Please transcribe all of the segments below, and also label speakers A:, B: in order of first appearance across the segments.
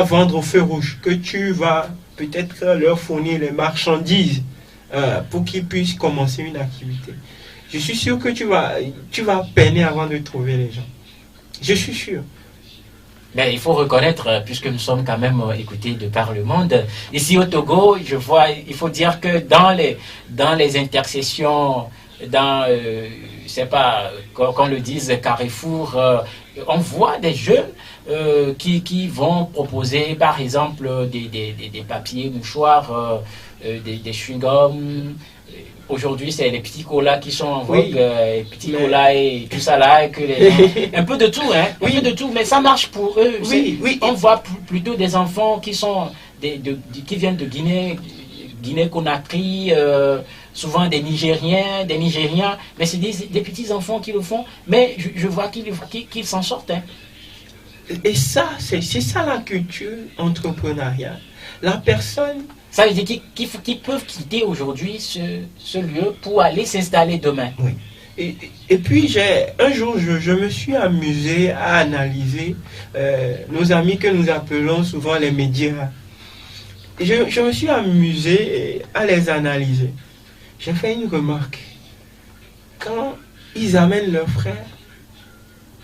A: vendre au feu rouge, que tu vas peut-être leur fournir les marchandises pour qu'ils puissent commencer une activité. Je suis sûr que tu vas peiner avant de trouver les gens. Je suis sûr.
B: Mais il faut reconnaître, puisque nous sommes quand même écoutés de par le monde, ici au Togo, je vois, il faut dire que dans les intercessions, dans, je sais pas, qu'on le dise, Carrefour, on voit des jeunes qui vont proposer, par exemple, des papiers, mouchoirs, des chewing-gums. Aujourd'hui, c'est les petits colas qui sont en vogue, les petits colas et tout ça là, un peu de tout, hein, un peu de tout, mais ça marche pour eux. On voit plutôt des enfants qui sont qui viennent de Guinée-Conakry, souvent des Nigériens, mais c'est des petits enfants qui le font, mais je vois qu'ils s'en sortent. Hein.
A: Et ça, c'est ça la culture entrepreneuriale. La personne...
B: Ça veut dire qu'ils peuvent quitter aujourd'hui ce lieu pour aller s'installer demain.
A: Oui. Et puis, un jour, je me suis amusé à analyser nos amis que nous appelons souvent les médias. Je me suis amusé à les analyser. J'ai fait une remarque. Quand ils amènent leurs frères,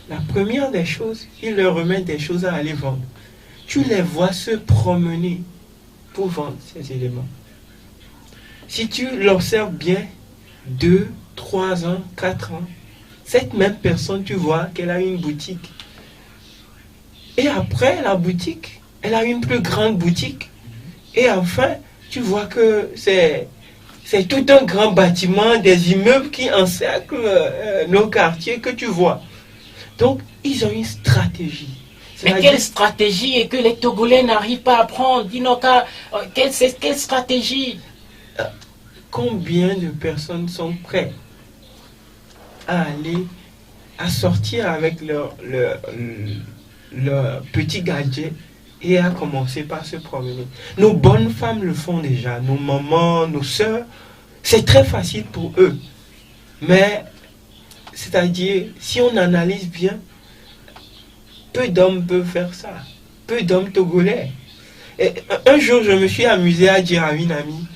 A: la première des choses, ils leur remettent des choses à aller vendre. Tu les vois se promener pour vendre ces éléments. Si tu l'observes bien, 2, 3 ans, 4 ans, cette même personne, tu vois qu'elle a une boutique. Et après la boutique, elle a une plus grande boutique. Et enfin, tu vois que c'est tout un grand bâtiment, des immeubles qui encerclent nos quartiers que tu vois. Donc, ils ont une stratégie.
B: Mais quelle stratégie et que les Togolais n'arrivent pas à prendre? Dinoka, quelle stratégie?
A: Combien de personnes sont prêtes à sortir avec leur petit gadget et à commencer par se promener? Nos bonnes femmes le font déjà, nos mamans, nos soeurs, c'est très facile pour eux. Mais, c'est-à-dire, si on analyse bien, peu d'hommes peuvent faire ça. Peu d'hommes togolais. Et un jour, je me suis amusé à dire à une amie,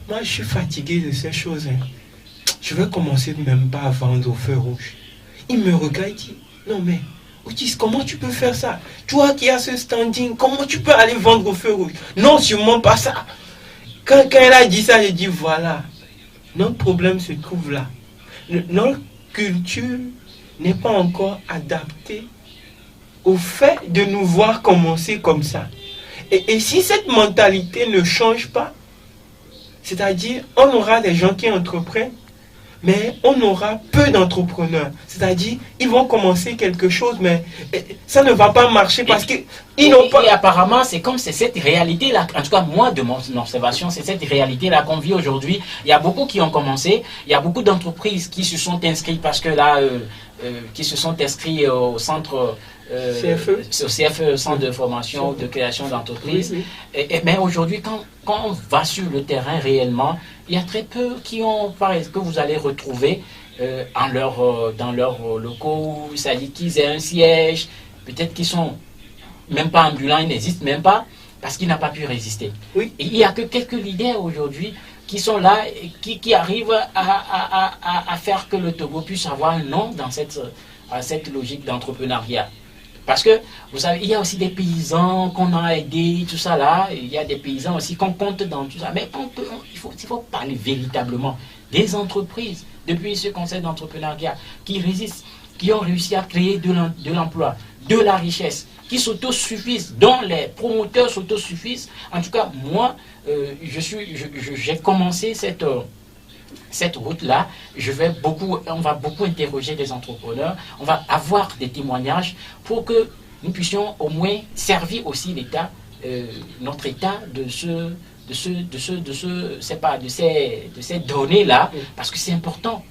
A: moi, je suis fatigué de ces choses. Hein. Je vais commencer même pas à vendre au feu rouge. Il me regarde et dit, non mais, Otis, comment tu peux faire ça? Toi qui as ce standing, comment tu peux aller vendre au feu rouge? Non, sûrement pas ça. Quand elle a dit ça, j'ai dit, voilà, notre problème se trouve là. Notre culture n'est pas encore adaptée au fait de nous voir commencer comme ça. Et si cette mentalité ne change pas, c'est-à-dire on aura des gens qui entreprennent, mais on aura peu d'entrepreneurs. C'est-à-dire ils vont commencer quelque chose, mais ça ne va pas marcher parce qu'ils n'ont pas...
B: Et apparemment, c'est comme c'est cette réalité-là, en tout cas moi de mon observation, c'est cette réalité-là qu'on vit aujourd'hui. Il y a beaucoup qui ont commencé, il y a beaucoup d'entreprises qui se sont inscrites parce que là, qui se sont inscrits au centre...
A: CFE.
B: Au CFE, Centre de formation, de création d'entreprise. Oui, oui. Mais aujourd'hui, quand on va sur le terrain réellement, il y a très peu que vous allez retrouver dans leurs locaux, ça dit qu'ils aient un siège, peut-être qu'ils sont même pas ambulants, ils n'existent même pas, parce qu'ils n'ont pas pu résister. Oui. Et il n'y a que quelques leaders aujourd'hui qui sont là, qui arrivent à faire que le Togo puisse avoir un nom dans cette logique d'entrepreneuriat. Parce que, vous savez, il y a aussi des paysans qu'on a aidés, tout ça là. Il y a des paysans aussi qu'on compte dans tout ça. Mais il faut parler véritablement des entreprises, depuis ce conseil d'entrepreneuriat, qui résistent, qui ont réussi à créer de l'emploi, de la richesse, qui s'autosuffisent, dont les promoteurs s'autosuffisent. En tout cas, moi, j'ai commencé cette route-là, on va beaucoup interroger des entrepreneurs, on va avoir des témoignages pour que nous puissions au moins servir aussi l'État, notre État de ces données-là, parce que c'est important.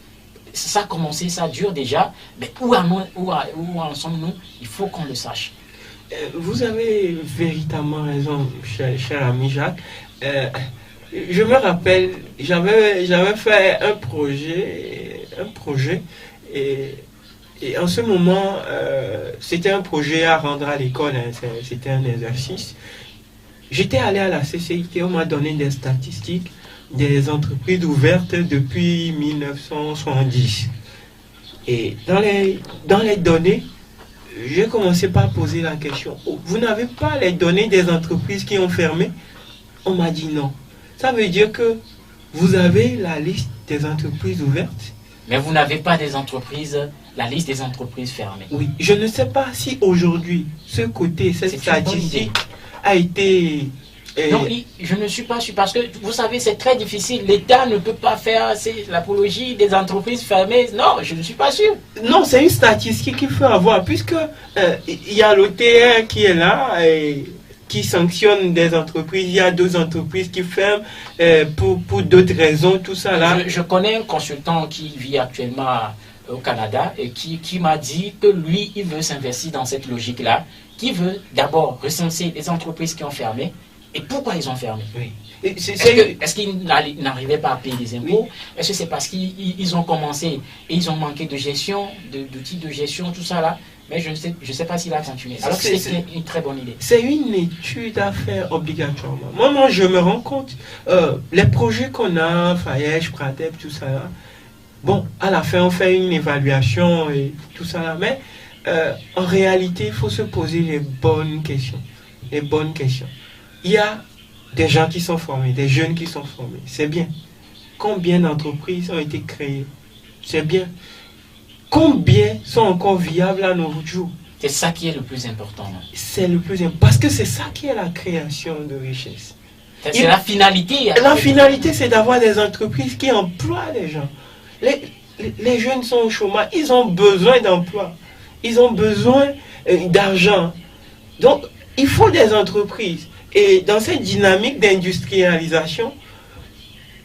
B: Ça a commencé, ça dure déjà, mais où en sommes-nous? Il faut qu'on le sache.
A: Vous avez véritablement raison, cher ami Jacques. Je me rappelle, j'avais fait un projet et Et en ce moment, c'était un projet à rendre à l'école, hein, c'était un exercice. J'étais allé à la CCIT, on m'a donné des statistiques des entreprises ouvertes depuis 1970. Et dans les données, j'ai commencé par poser la question, oh, vous n'avez pas les données des entreprises qui ont fermé? On m'a dit non. Ça veut dire que vous avez la liste des entreprises ouvertes?
B: Mais vous n'avez pas la liste des entreprises fermées.
A: Oui, je ne sais pas si aujourd'hui, cette statistique a été...
B: Non, je ne suis pas sûr, parce que vous savez, c'est très difficile. L'État ne peut pas faire l'apologie des entreprises fermées. Non, je ne suis pas sûr.
A: Non, c'est une statistique qu'il faut avoir, puisque il y a l'OTR qui est là et qui sanctionne des entreprises. Il y a 2 entreprises qui ferment pour d'autres raisons, tout ça là.
B: Je connais un consultant qui vit actuellement au Canada et qui m'a dit que lui, il veut s'investir dans cette logique-là, qui veut d'abord recenser les entreprises qui ont fermé. Et pourquoi ils ont fermé?
A: Oui.
B: Est-ce qu'ils n'arrivaient pas à payer des impôts?
A: Oui.
B: Est-ce que c'est parce qu'ils ont commencé et ils ont manqué de gestion, d'outils de gestion, tout ça là? Mais je ne sais pas s'il a continué. Alors que c'est une très bonne idée.
A: C'est une étude à faire obligatoirement. Moi, je me rends compte, les projets qu'on a, Fayège, Pratep, tout ça là, bon, à la fin, on fait une évaluation et tout ça là, mais en réalité, il faut se poser les bonnes questions. Les bonnes questions. Il y a des gens qui sont formés, des jeunes qui sont formés. C'est bien. Combien d'entreprises ont été créées? C'est bien. Combien sont encore viables à nos jours?
B: C'est ça qui est le plus important.
A: C'est le plus important. Parce que c'est ça qui est la création de richesse.
B: C'est la finalité.
A: La finalité, c'est d'avoir des entreprises qui emploient les gens. Les jeunes sont au chômage. Ils ont besoin d'emploi. Ils ont besoin d'argent. Donc, il faut des entreprises. Et dans cette dynamique d'industrialisation,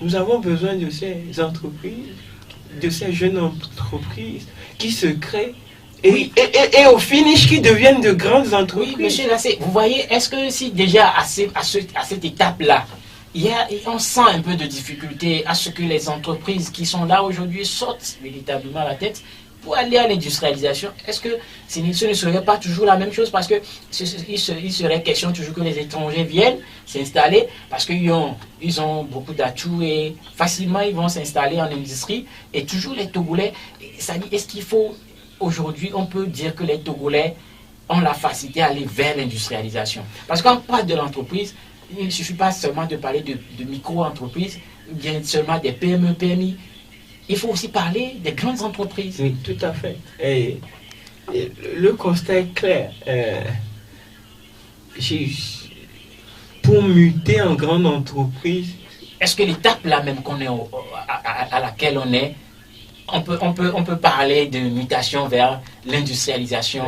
A: nous avons besoin de ces entreprises, de ces jeunes entreprises qui se créent et au finish qui deviennent de grandes entreprises.
B: Oui, monsieur Lassé, vous voyez, est-ce que si déjà à cette étape-là, on sent un peu de difficulté à ce que les entreprises qui sont là aujourd'hui sortent véritablement la tête pour aller à l'industrialisation, est-ce que ce ne serait pas toujours la même chose? Parce qu'il serait question toujours que les étrangers viennent s'installer parce qu'ils ont beaucoup d'atouts et facilement ils vont s'installer en industrie. Et toujours les Togolais, est-ce qu'il faut, aujourd'hui, on peut dire que les Togolais ont la facilité à aller vers l'industrialisation? Parce qu'on parle de l'entreprise, il ne suffit pas seulement de parler de micro-entreprises, bien seulement des PME, PMI. Il faut aussi parler des grandes entreprises.
A: Oui, tout à fait. Et le constat est clair. Pour muter en grande entreprise...
B: Est-ce que l'étape là même qu'on est à laquelle on est, on peut parler de mutation vers l'industrialisation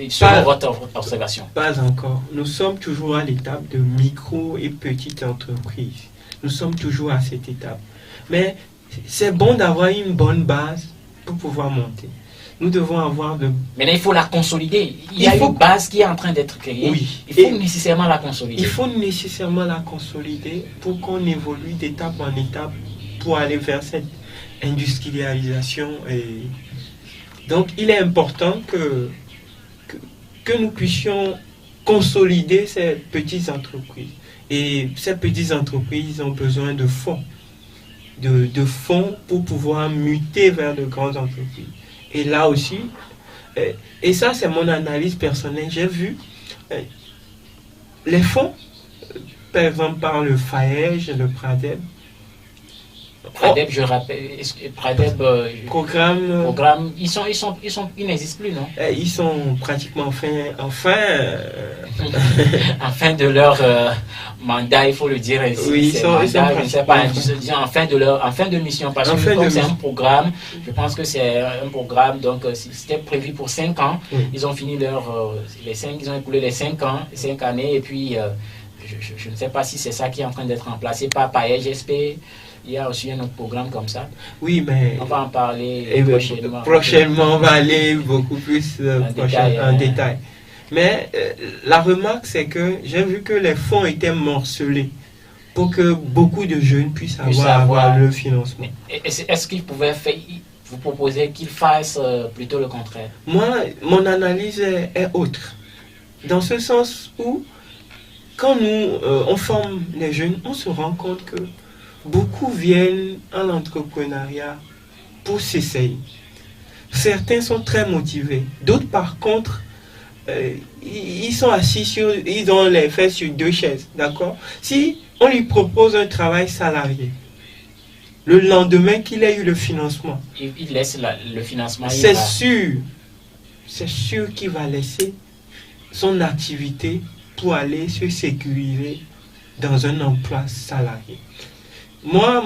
B: selon votre observation?
A: Pas encore. Nous sommes toujours à l'étape de micro et petite entreprise. Nous sommes toujours à cette étape. Mais c'est bon d'avoir une bonne base pour pouvoir monter. Nous devons avoir de...
B: Maintenant, il faut la consolider. Il y a une base qui est en train d'être créée.
A: Oui.
B: Il faut nécessairement la consolider.
A: Il faut nécessairement la consolider pour qu'on évolue d'étape en étape pour aller vers cette industrialisation. Et donc, il est important que nous puissions consolider ces petites entreprises. Et ces petites entreprises ont besoin de fonds. De fonds pour pouvoir muter vers de grandes entreprises. Et là aussi, et ça c'est mon analyse personnelle, j'ai vu les fonds, par exemple par le Fayège, le Pradeb.
B: Pradeb, je rappelle, Pradeb, programme, ils n'existent plus, non?
A: Ils sont pratiquement en fin
B: de leur mandat, il faut le dire ici.
A: Oui,
B: je ne sais pas, en fin de mission, parce que comme c'est un programme, je pense que c'est un programme, donc c'était prévu pour 5 ans. Oui. Ils ont fini ils ont écoulé les 5 ans, 5 années, et puis je ne sais pas si c'est ça qui est en train d'être remplacé par Paye, j'espère. Il y a aussi un autre programme comme ça.
A: Oui, mais...
B: On va en parler prochainement.
A: Prochainement, on va aller beaucoup plus en détail. Mais la remarque, c'est que j'ai vu que les fonds étaient morcelés pour que beaucoup de jeunes puissent avoir le financement.
B: Est-ce qu'ils pouvaient faire... vous proposez qu'ils fassent plutôt le contraire?
A: Moi, mon analyse est autre. Dans ce sens où, quand nous, on forme les jeunes, on se rend compte que beaucoup viennent en entrepreneuriat pour s'essayer. Certains sont très motivés. D'autres, par contre, ils sont assis ils ont les fesses sur deux chaises, d'accord? Si on lui propose un travail salarié, le lendemain qu'il ait eu le financement,
B: il laisse le financement.
A: C'est sûr qu'il va laisser son activité pour aller se sécuriser dans un emploi salarié. Moi,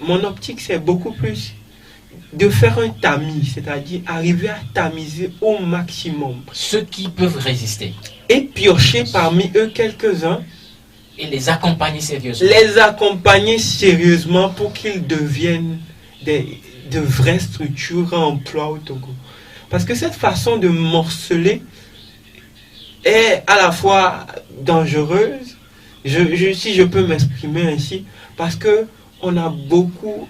A: mon optique, c'est beaucoup plus de faire un tamis, c'est-à-dire arriver à tamiser au maximum
B: ceux qui peuvent résister
A: et piocher parmi eux quelques-uns
B: et les accompagner sérieusement.
A: Les accompagner sérieusement pour qu'ils deviennent de vraies structures à emploi au Togo. Parce que cette façon de morceler est à la fois dangereuse, si je peux m'exprimer ainsi, parce que on a beaucoup...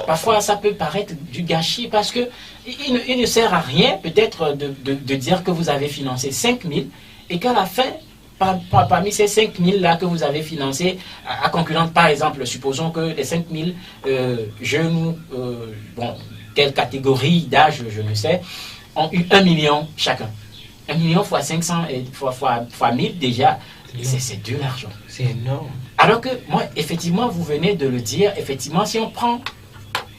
B: Parfois, ça peut paraître du gâchis parce que il ne sert à rien peut-être de dire que vous avez financé 5 000 et qu'à la fin, parmi ces 5 000 là que vous avez financés à concurrence, par exemple, supposons que les 5 000 jeunes, quelle catégorie d'âge, je ne sais, ont eu 1 million chacun. 1 million fois 500 et fois 1000 déjà, c'est de l'argent.
A: C'est énorme.
B: Alors que moi, effectivement, vous venez de le dire, effectivement, si on prend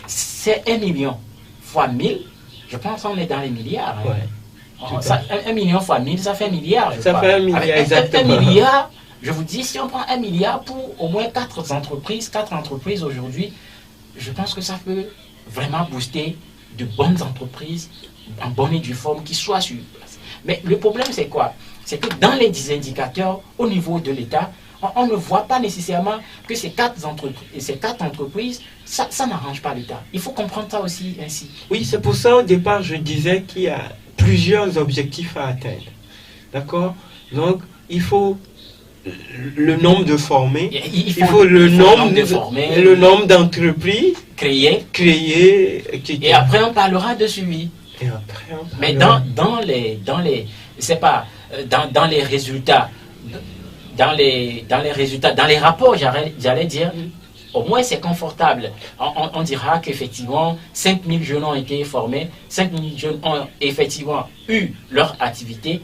B: ces 1 million fois 1000, je pense qu'on est dans les milliards. Hein.
A: Ouais.
B: 1 million fois 1000, ça fait 1 milliard.
A: Ça fait 1 milliard, exactement.
B: 1 milliard, je vous dis, si on prend 1 milliard pour au moins 4 entreprises aujourd'hui, je pense que ça peut vraiment booster de bonnes entreprises, en bonne et due forme, qui soient sur place. Mais le problème, c'est quoi? C'est que dans les indicateurs, au niveau de l'État, on ne voit pas nécessairement que ces 4 entreprises, ça n'arrange pas l'État. Il faut comprendre ça aussi ainsi.
A: Oui, c'est pour ça au départ, je disais qu'il y a plusieurs objectifs à atteindre. D'accord? Donc, il faut le nombre de formés, il faut le nombre d'entreprises créées, etc.
B: Et après, on parlera de suivi. Mais dans les résultats, dans les rapports, j'allais dire, au moins c'est confortable. On dira qu'effectivement, 5 000 jeunes ont été formés, 5 000 jeunes ont effectivement eu leur activité.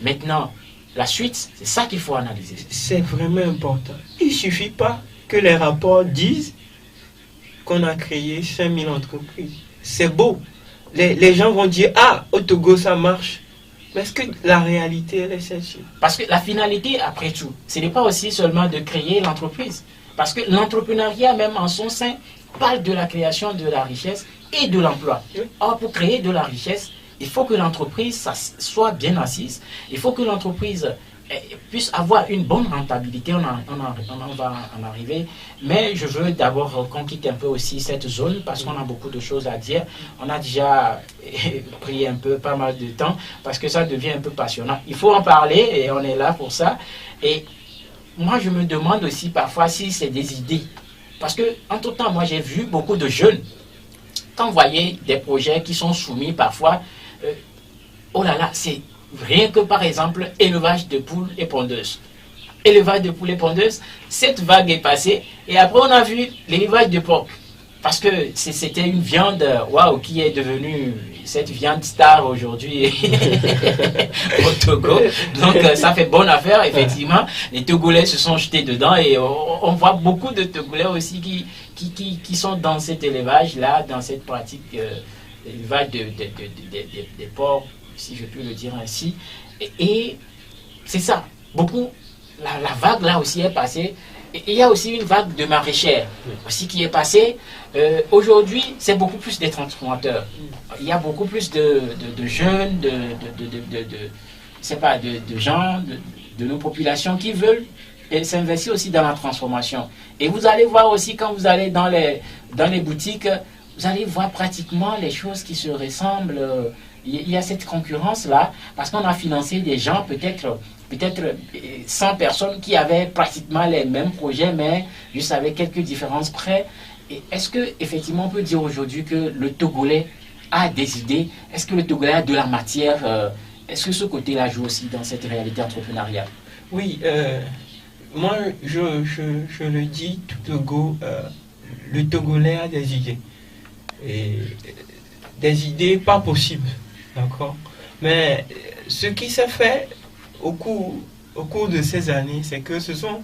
B: Maintenant, la suite, c'est ça qu'il faut analyser.
A: C'est vraiment important. Il ne suffit pas que les rapports disent qu'on a créé 5 000 entreprises. C'est beau. Les gens vont dire, ah, au Togo, ça marche. Mais est-ce que la réalité, elle est celle-ci?
B: Parce que la finalité, après tout, ce n'est pas aussi seulement de créer l'entreprise. Parce que l'entrepreneuriat, même en son sein, parle de la création de la richesse et de l'emploi. Or, pour créer de la richesse, il faut que l'entreprise soit bien assise. Il faut que l'entreprise puisse avoir une bonne rentabilité. On va en arriver. Mais je veux d'abord qu'on quitte un peu aussi cette zone parce qu'on a beaucoup de choses à dire. On a déjà pris pas mal de temps parce que ça devient un peu passionnant. Il faut en parler et on est là pour ça. Et moi, je me demande aussi parfois si c'est des idées. Parce que, entre-temps, moi, j'ai vu beaucoup de jeunes. Quand vous voyez des projets qui sont soumis parfois, oh là là, c'est rien que par exemple, élevage de poules et pondeuses. Élevage de poules et pondeuses, cette vague est passée. Et après, on a vu l'élevage de porc. Parce que c'était une viande, waouh, qui est devenue cette viande star aujourd'hui au Togo. Donc, ça fait bonne affaire, effectivement. Les Togolais se sont jetés dedans et on voit beaucoup de Togolais aussi qui sont dans cet élevage-là, dans cette pratique élevage des porcs, si je puis le dire ainsi. Et c'est ça. Beaucoup, la vague là aussi est passée. Et il y a aussi une vague de maraîchères aussi qui est passée. Aujourd'hui, c'est beaucoup plus des transformateurs. Il y a beaucoup plus de jeunes, de gens, de nos populations qui veulent s'investir aussi dans la transformation. Et vous allez voir aussi quand vous allez dans les boutiques, vous allez voir pratiquement les choses qui se ressemblent. Il y a cette concurrence-là, parce qu'on a financé des gens, peut-être 100 personnes qui avaient pratiquement les mêmes projets, mais juste avec quelques différences près. Et est-ce qu'effectivement on peut dire aujourd'hui que le Togolais a des idées? Est-ce que le Togolais a de la matière? Est-ce que ce côté-là joue aussi dans cette réalité entrepreneuriale?
A: Oui, moi je le dis tout au go, le Togolais a des idées. Et des idées pas possibles, d'accord? Mais ce qui s'est fait au cours de ces années, c'est que ce sont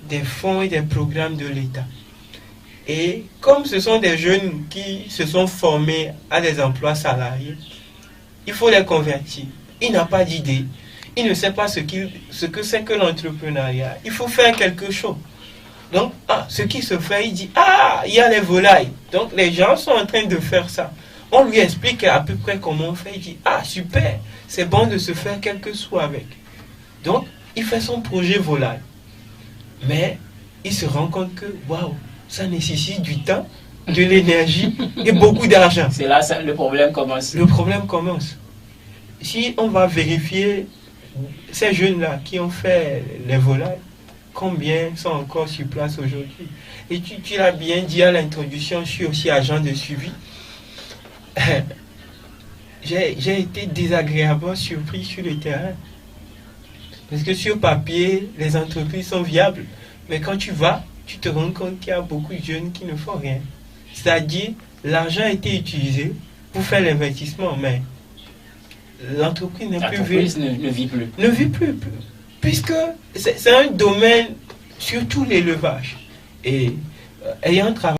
A: des fonds et des programmes de l'État. Et comme ce sont des jeunes qui se sont formés à des emplois salariés, il faut les convertir. Il n'a pas d'idée. Il ne sait pas ce que c'est que l'entrepreneuriat. Il faut faire quelque chose. Donc, ce qui se fait, il dit, il y a les volailles. Donc, les gens sont en train de faire ça. On lui explique à peu près comment on fait. Il dit, super, c'est bon de se faire quelque chose avec. Donc, il fait son projet volaille. Mais, il se rend compte que, waouh, ça nécessite du temps, de l'énergie et beaucoup d'argent.
B: C'est là le problème commence.
A: Le problème commence. Si on va vérifier ces jeunes-là qui ont fait les volailles, combien sont encore sur place aujourd'hui? Et tu l'as bien dit à l'introduction, je suis aussi agent de suivi. J'ai été désagréablement surpris sur le terrain. Parce que sur papier, les entreprises sont viables. Mais quand tu vas, tu te rends compte qu'il y a beaucoup de jeunes qui ne font rien. C'est-à-dire, l'argent a été utilisé pour faire l'investissement, mais l'entreprise n'est plus vue.
B: Ne vit plus.
A: Ne vit plus. Puisque c'est un domaine, surtout l'élevage. Et ayant travaillé